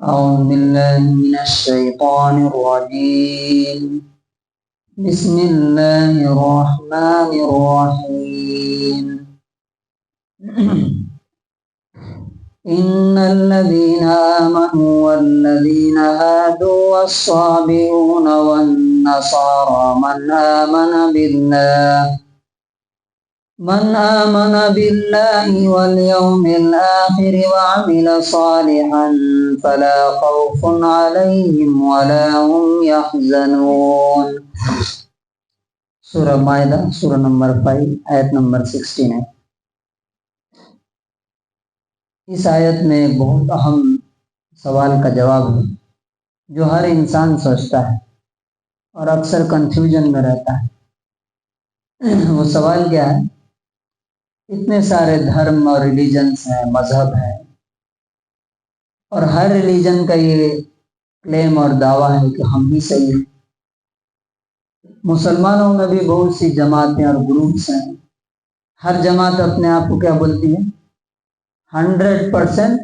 أعوذ بالله من الشيطان الرجيم. بسم الله الرحمن الرحيم. إن الذين آمنوا والذين هادوا والصابئون والنصارى من آمن بالله واليوم الآخر وعمل صالحا فلا خوف عليهم ولا هم يحزنون. سورہ مائدہ سورہ نمبر 5 آیت نمبر 16 ہے. اس آیت میں ایک بہت اہم سوال کا جواب ہے جو ہر انسان سوچتا ہے اور اکثر کنفیوژن میں رہتا ہے. وہ سوال کیا ہے؟ اتنے سارے دھرم اور ریلیجنس ہیں، مذہب ہیں، اور ہر ریلیجن کا یہ کلیم اور دعویٰ ہے کہ ہم ہی صحیح ہیں. مسلمانوں میں بھی بہت سی جماعتیں اور گروپس ہیں. ہر جماعت اپنے آپ کو کیا بولتی ہے؟ 100%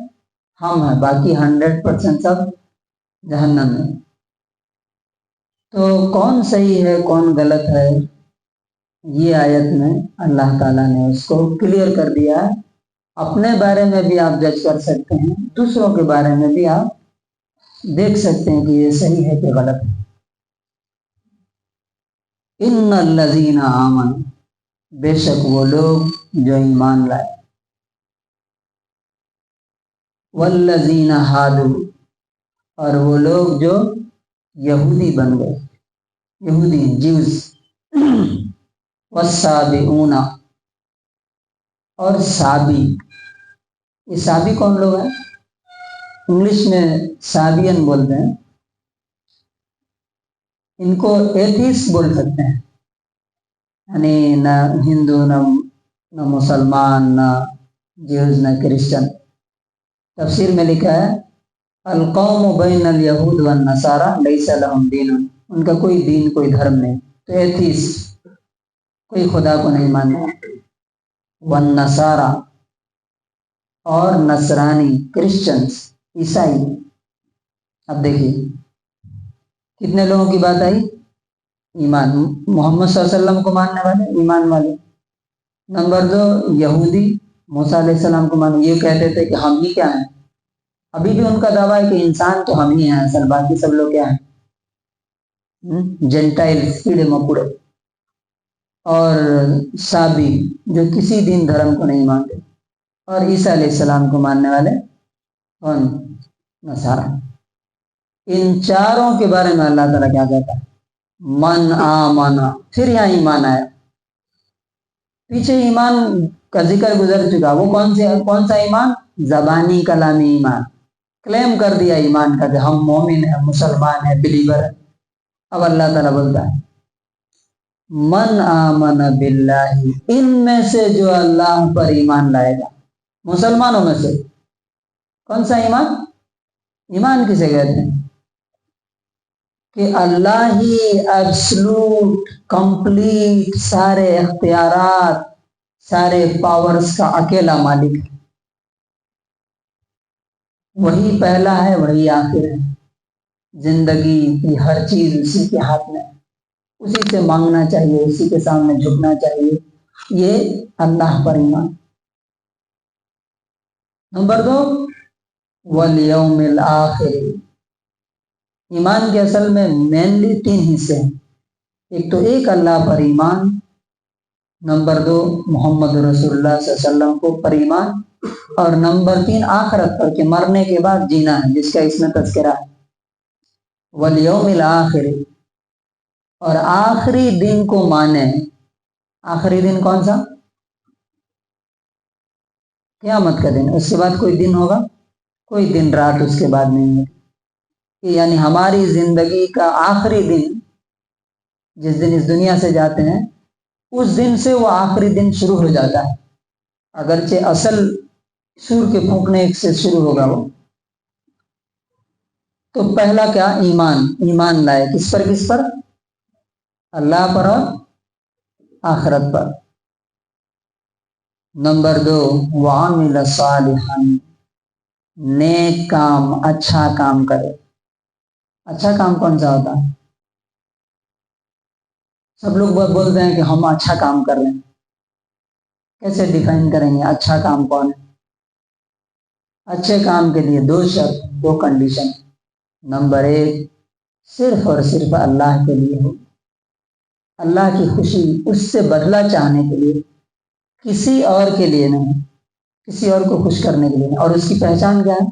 ہم ہیں، باقی 100% سب جہنم میں. تو کون صحیح ہے کون غلط ہے، یہ آیت میں اللہ تعالیٰ نے اس کو کلیئر کر دیا ہے. اپنے بارے میں بھی آپ جج کر سکتے ہیں، دوسروں کے بارے میں بھی آپ دیکھ سکتے ہیں کہ یہ صحیح ہے کہ غلط ہے. ان الذین آمنوا، بے شک وہ لوگ جو ایمان لائے، والذین ہادوا، اور وہ لوگ جو یہودی بن گئے، یہودی جیوز، والسابئون، اور سابی. یہ سابی کون لوگ ہیں؟ انگلش میں سابین بولتے ہیں. ان کو ایتھیسٹ بول سکتے ہیں، یعنی نہ ہندو نہ مسلمان نہ جیوز نہ کرسچن. تفسیر میں لکھا ہے القوم بین الیہود والنصارى لیس لہم دین، ان کا کوئی دین کوئی دھرم نہیں. تو ایتھیسٹ، کوئی خدا کو نہیں ماننا. والنصارى، اور نصرانی، کرسچنس، عیسائی. اب دیکھیے کتنے لوگوں کی بات آئی؟ ایمان، محمد صلی اللہ علیہ وسلم کو ماننے والے، ایمان والے. نمبر 2 یہودی، موسیٰ علیہ السلام کو ماننے، یہ کہتے تھے کہ ہم ہی کیا ہیں. ابھی بھی ان کا دعویٰ ہے کہ انسان تو ہم ہی ہیں، اصل باقی سب لوگ کیا ہیں؟ جینٹائلز، کیڑے مکوڑے. اور سابی، جو کسی دین دھرم کو نہیں مانتے. اور عیسیٰ علیہ السلام کو ماننے والے کون؟ نصارہ. ان چاروں کے بارے میں اللہ تعالیٰ کیا کہتا ہے؟ من آمنا. پھر یہاں ایمان آیا. پیچھے ایمان کا ذکر گزر چکا. وہ کون سا ایمان؟ زبانی کلامی ایمان. کلیم کر دیا ایمان کا کہ ہم مومن ہیں، مسلمان ہیں، بلیور ہیں. اب اللہ تعالیٰ بولتا ہے من آمن باللہ، ان میں سے جو اللہ پر ایمان لائے گا. مسلمانوں میں سے کون سا ایمان؟ ایمان کسے کہتے ہیں؟ کہ اللہ ہی ایبسلوٹ، کمپلیٹ، سارے اختیارات، سارے پاورز کا اکیلا مالک ہے. وہی پہلا ہے، وہی آخر ہے. زندگی کی ہر چیز اسی کے ہاتھ میں، اسی سے مانگنا چاہیے، اسی کے سامنے جھکنا چاہیے. یہ اللہ پر ایمان. نمبر 2 والیوم الآخر. ایمان کے اصل میں مینلی 3 حصے ہیں. ایک تو ایک اللہ پر ایمان، نمبر 2 محمد رسول اللہ صلی اللہ علیہ وسلم کو پر ایمان، اور نمبر 3 آخرت پر، کہ مرنے کے بعد جینا ہے، جس کا اس میں تذکرہ ہے. والیوم الآخر، اور آخری دن کو مانے. آخری دن کون سا؟ قیامت کا دن. اس کے بعد کوئی دن ہوگا؟ کوئی دن رات اس کے بعد نہیں ہے. یعنی ہماری زندگی کا آخری دن، جس دن اس دنیا سے جاتے ہیں، اس دن سے وہ آخری دن شروع ہو جاتا ہے. اگرچہ اصل سور کے پھونکنے سے شروع ہوگا وہ. تو پہلا کیا؟ ایمان. ایمان لائے کس پر؟ کس پر؟ اللہ پر اور آخرت پر. نمبر 2 وعمل صالحا، نیک کام، اچھا کام کرے۔ اچھا کام کون سا ہوتا ہے؟ سب لوگ بولتے ہیں کہ ہم اچھا کام کر رہے ہیں، کیسے ڈیفائن کریں گے اچھا کام کون ہے؟ اچھے کام کے لیے دو شرط، دو کنڈیشن۔ نمبر ایک، صرف اور صرف اللہ کے لیے ہو، اللہ کی خوشی، اس سے بدلہ چاہنے کے لیے، کسی اور کے لیے نہیں، کسی اور کو خوش کرنے کے لیے نہیں۔ اور اس کی پہچان کیا ہے؟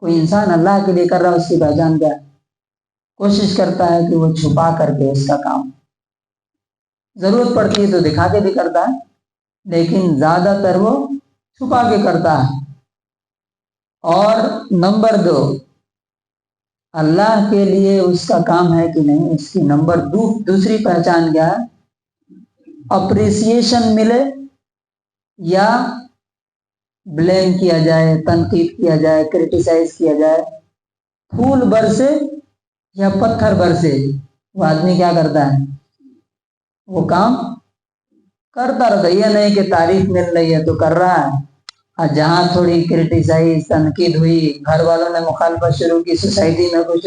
کوئی انسان اللہ کے لیے کر رہا ہے، اس کی پہچان کیا ہے؟ کوشش کرتا ہے کہ وہ چھپا کر کے اس کا کام، ضرورت پڑتی ہے تو دکھا کے بھی کرتا ہے، لیکن زیادہ تر وہ چھپا کے کرتا ہے۔ اور نمبر دو، اللہ کے لیے اس کا کام ہے کہ نہیں، اس کی دوسری پہچان کیا ہے؟ اپریسیشن ملے یا بلیم کیا جائے، تنقید کیا جائے، کرٹیسائز کیا جائے، پھول برسے یا پتھر برسے، وہ آدمی کیا کرتا ہے؟ وہ کام کرتا رہتا۔ یہ نہیں کہ تعریف مل رہی ہے تو کر رہا ہے، اور جہاں تھوڑی کرٹیسائز، تنقید ہوئی، گھر والوں نے مخالفت شروع کی، سوسائٹی میں کچھ،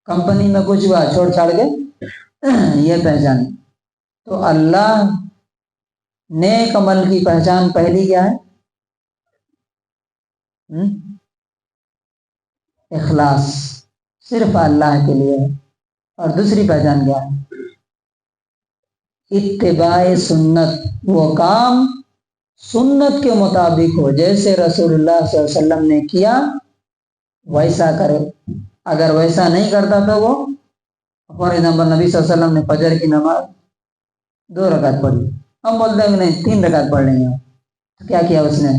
کمپنی میں کچھ ہوا، چھوڑ چھاڑ کے یہ پہچان۔ تو اللہ نیک عمل کی پہچان پہلی کیا ہے؟ اخلاص، صرف اللہ کے لیے۔ اور دوسری پہچان کیا ہے؟ اتباع سنت، وہ کام سنت کے مطابق ہو، جیسے رسول اللہ صلی اللہ علیہ وسلم نے کیا ویسا کرے۔ اگر ویسا نہیں کرتا تو وہ، فار ایگزامپل نبی صلی اللہ علیہ وسلم نے فجر کی نماز 2 رکعت پڑھی، ہم بولتے ہیں کہ نہیں 3 رکعت پڑھ لیں گے، تو کیا کیا اس نے؟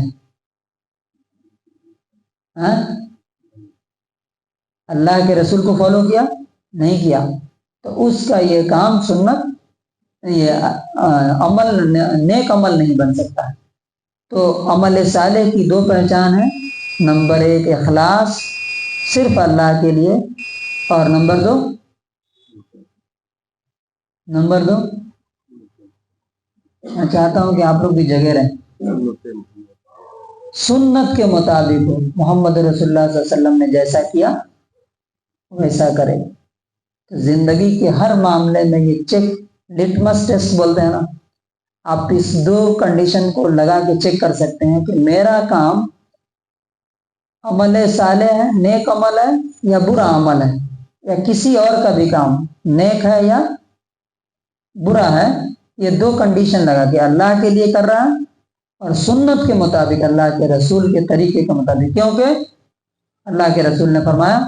اللہ کے رسول کو فالو کیا؟ نہیں کیا۔ تو اس کا یہ کام سنت، یہ عمل، نیک عمل نہیں بن سکتا۔ تو عمل صالح کی 2 پہچان ہے، نمبر 1 اخلاص، صرف اللہ کے لیے، اور نمبر 2 میں چاہتا ہوں کہ آپ لوگ بھی جگہ رہیں، سنت کے مطابق ہو، محمد رسول اللہ صلی اللہ علیہ وسلم نے جیسا کیا ویسا کرے۔ تو زندگی کے ہر معاملے میں یہ چیک، لٹمس ٹیسٹ بولتے ہیں نا، آپ اس 2 کنڈیشن کو لگا کے چیک کر سکتے ہیں کہ میرا کام عمل صالح ہے، نیک عمل ہے، یا برا عمل ہے، یا کسی اور کا بھی کام نیک ہے یا برا ہے۔ یہ 2 کنڈیشن لگا کے اللہ کے لیے کر رہا ہے اور سنت کے مطابق، اللہ کے رسول کے طریقے کے مطابق، کیونکہ اللہ کے رسول نے فرمایا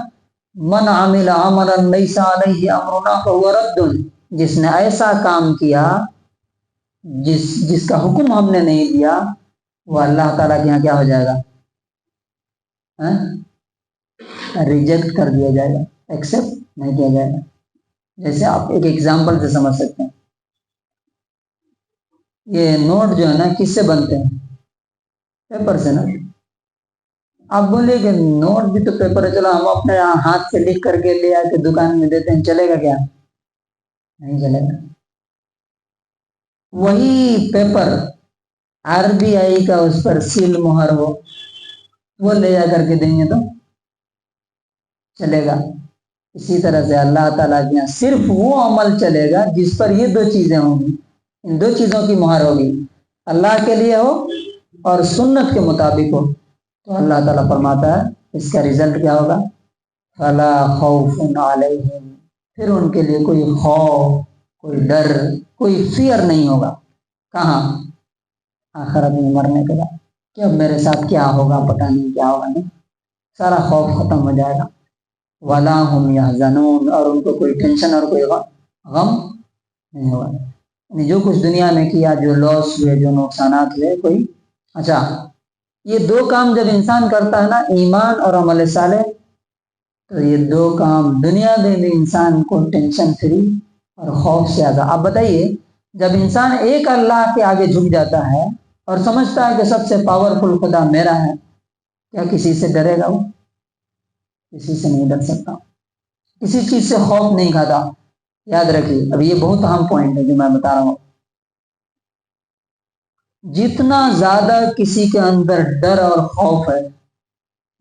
من عمل عملا لیس علیہ امرنا فہو رد، جس نے ایسا کام کیا جس کا حکم ہم نے نہیں دیا، وہ اللہ تعالیٰ کے یہاں کیا ہو جائے گا؟ ریجیکٹ کر دیا جائے گا، ایکسیپٹ نہیں کیا جائے گا۔ جیسے آپ ایک ایگزامپل سے سمجھ سکتے ہیں، یہ نوٹ جو ہے نا کس سے بنتے ہیں؟ پیپر سے نا۔ آپ بولے کہ نوٹ بھی تو پیپر ہے، چلو ہم اپنے ہاتھ سے لکھ کر کے لے آ کے دکان میں دیتے ہیں، چلے گا کیا؟ نہیں چلے گا۔ وہی پیپر RBI کا اس پر سیل مہر ہو، وہ لے جا کر کے دیں گے تو چلے گا۔ اسی طرح سے اللہ تعالیٰ کے یہاں صرف وہ عمل چلے گا جس پر یہ 2 چیزیں ہوں گی، ان 2 چیزوں کی مہر ہوگی، اللہ کے لیے ہو اور سنت کے مطابق ہو۔ تو اللہ تعالیٰ فرماتا ہے اس کا رزلٹ کیا ہوگا؟ فلا خوف علیہم، پھر ان کے لیے کوئی خوف، کوئی ڈر، کوئی فیئر نہیں ہوگا۔ کہاں؟ آخرت میں مرنے کے بعد کہ اب میرے ساتھ کیا ہوگا، پتہ نہیں کیا ہوگا، نہیں، سارا خوف ختم ہو جائے گا۔ ولا ہم یحزنون، اور ان کو کوئی ٹینشن اور کوئی غم نہیں ہوگا۔ یعنی جو کچھ دنیا میں کیا، جو لاس ہوئے، جو نقصانات ہوئے، کوئی اچھا، یہ 2 کام جب انسان کرتا ہے نا، ایمان اور عمل صالح، تو یہ 2 کام دنیا میں بھی انسان کو ٹینشن فری اور خوف سے آزاد۔ آپ بتائیے، جب انسان ایک اللہ کے آگے جھک جاتا ہے اور سمجھتا ہے کہ سب سے پاورفل خدا میرا ہے، کیا کسی سے ڈرے گا؟ وہ کسی سے نہیں ڈر سکتا، کسی چیز سے خوف نہیں کھاتا۔ یاد رکھیے، اب یہ بہت اہم پوائنٹ ہے جو میں بتا رہا ہوں۔ جتنا زیادہ کسی کے اندر ڈر اور خوف ہے،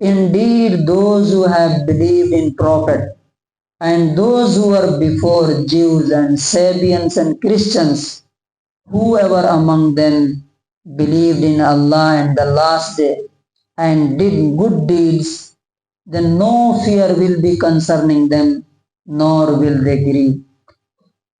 Indeed, those who have believed in prophet and those who were before Jews and Sabians and Christians, whoever among them believed in Allah and the last day and did good deeds, then no fear will be concerning them, nor will they grieve.